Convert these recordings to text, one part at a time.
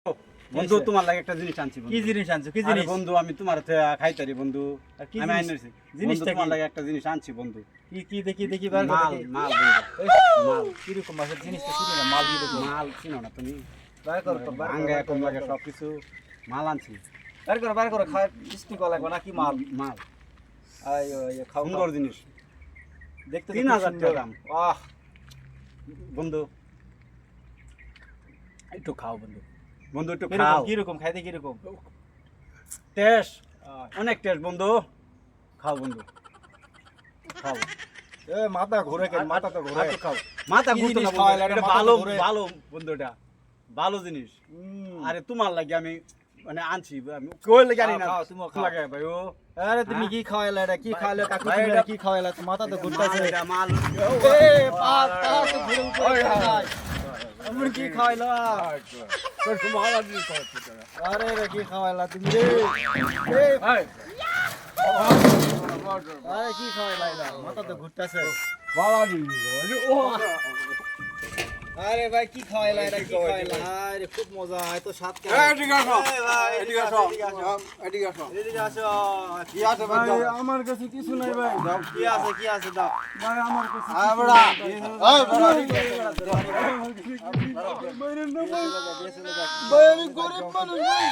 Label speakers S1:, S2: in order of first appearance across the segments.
S1: বন্ধু তোমার লাগে একটা জিনিস আনছি।
S2: কি জিনিস আনছো? কি জিনিস?
S1: বন্ধু আমি তোমার খাইতারি বন্ধু। আমি আইনাছি জিনিসটা তোমার লাগে একটা জিনিস আনছি বন্ধু।
S2: কি কি দেখি বার করে
S1: মাল
S2: দেখি।
S1: মাল বন্ধু। মাল
S2: কি রকম মাছের জিনিসটা চিনি না, মাল কি রকম?
S1: মাল চিনো না তুমি?
S2: বার করো তো, বার
S1: আঙ্গা এখন লাগে সবকিছু মাল আনছি।
S2: বার করো খায় মিষ্টি কলা লাগবে না কি মাল?
S1: মাল
S2: আইও আইও খাও
S1: সুন্দর জিনিস।
S2: দেখতে
S1: 3000 টাকা দাম।
S2: আহ
S1: বন্ধু একটু খাও বন্ধু। বন্ধু একটু
S2: কিরকম
S1: খাও।
S2: কিরকম খাইতে কিরকম?
S1: টেস্ট অনেক টেস্ট বন্ধু। খাও বন্ধু খাও।
S2: এ মাথা ঘুরে কেন? মাথা তো ঘুরে।
S1: একটু খাও। মাথা
S2: কি
S1: ঘুরতো না
S2: জিনিস
S1: বন্ধু।
S2: খাওয়াইলে
S1: এটা
S2: এটা মাথা
S1: ভালো
S2: ঘুরে?
S1: ভালো বন্ধু, এটা ভালো জিনিস। আরে তোমার লাগে আমি মানে আনছি। আমি কইলে জানি না
S2: খাও, তুমিও খাও।
S1: লাগে ভাই ও।
S2: আরে তুমি কি খাওয়াইলা? এটা কি খাওয়াইলা? কাকু
S1: ভাই,
S2: তুমি
S1: এটা-
S2: কি খাওয়াইলা? তো মাথা তো
S1: মাল
S2: ঘুরতাছে।
S1: এটা মাল।
S2: এ পাত তো ঘুরে উপরে খায়। তুমি কি খাওয়াইলা?
S1: মাল আর জিনিস খাওয়াচ্ছি তোরা।
S2: আরে রে কি খাওয়াইলা তুমি রে? এ
S1: এই,
S2: আরে কি খাওয়াইলা এটা? মাথা তো ঘুরতাছে।
S1: মাল আর জিনিস। ও
S2: আরে ভাই কি খাওয়াইলা? এটা কি খাওয়াইলা? আরে খুব মজা, এত স্বাদ কেন?
S1: এদিকে আসো।
S2: এই ভাই,
S1: এদিকে আসো।
S2: এদিকে আসো।
S1: এদিকে আসো।
S2: এদিকে আসো।
S1: কি আছে ভাই?
S3: আমার কাছে কিছু নাই ভাই।
S2: কি আছে কি আছে দাও।
S3: ভাই আমার কাছে
S1: আয় বড়া। এই বড়া।
S3: ভাই আমি গরিব মানুষ ভাই।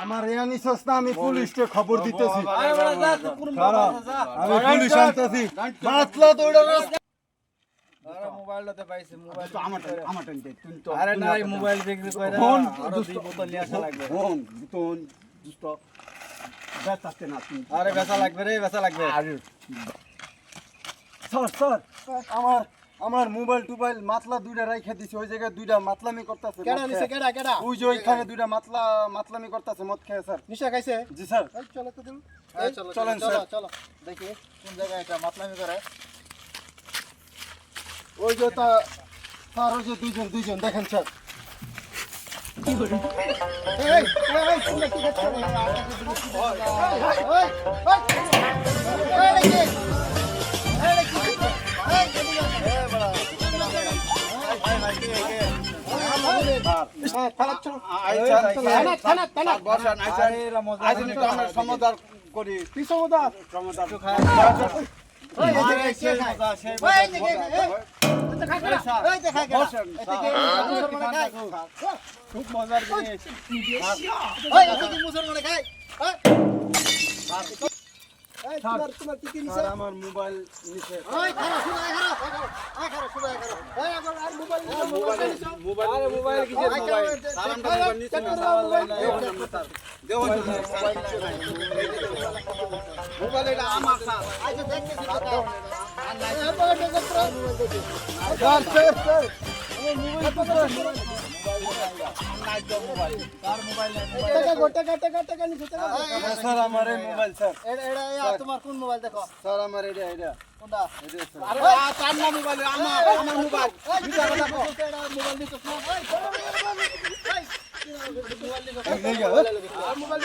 S3: আমার ইয়ানি সস্তা, আমি পুলিশকে খবর দিতেছি। আমি পুলিশ আনতেছি। মাতলা দৌড়া রাস্তা।
S2: আরে মোবাইলটাতে পাইছি, মোবাইল
S1: তো আমার দে তুই তো।
S2: আরে নাই মোবাইল বিক্রি করে
S1: ফোন
S2: আরো 2 বোতল নিয়ে আসা লাগবে।
S1: ফোন তোন দুষ্ট বেচাতে না তুই।
S2: আরে বেচা লাগবে রে, বেচা লাগবে।
S1: আরে
S3: স্যার স্যার আমার মোবাইল টুবাইল মাতলা দুইটা রাইখা দিছি, ওই জায়গায় দুইটা মাতলামি করতেছে।
S2: কেডা নিছে কেডা?
S3: ওই যে ওইখানে দুইটা মাতলামি করতেছে মদ খেয়ে স্যার।
S2: নিশা খাইছে?
S3: জি স্যার।
S2: এই চলো তো তুমি।
S3: এই চলেন স্যার।
S2: চলো দেখি কোন জায়গায় এটা মাতলামি করে।
S3: ওই যে তা স্যার, ওই যে দুইজন দেখেন স্যার।
S2: এই তোমরা কি করছো?
S1: সমাধান করি। সমাধান
S2: খুব মজার জিনিস। তোমার কি কিনছে?
S3: স্যার আমার মোবাইল নিচে।
S2: মোবাইল কিসের মোবাইল? এটা আমার স্যার।
S3: স্যার আমার এই মোবাইল স্যার।
S2: তোমার কোন মোবাইল দেখো?
S3: স্যার আমার এটা
S2: কোনটা?
S3: এটা স্যার।
S2: আরে তার না মোবাইল, আমার মোবাইল। মিথ্যা কথা বলছো, এটা মোবাইল নিছো না? মোবাইল নিছো? মোবাইল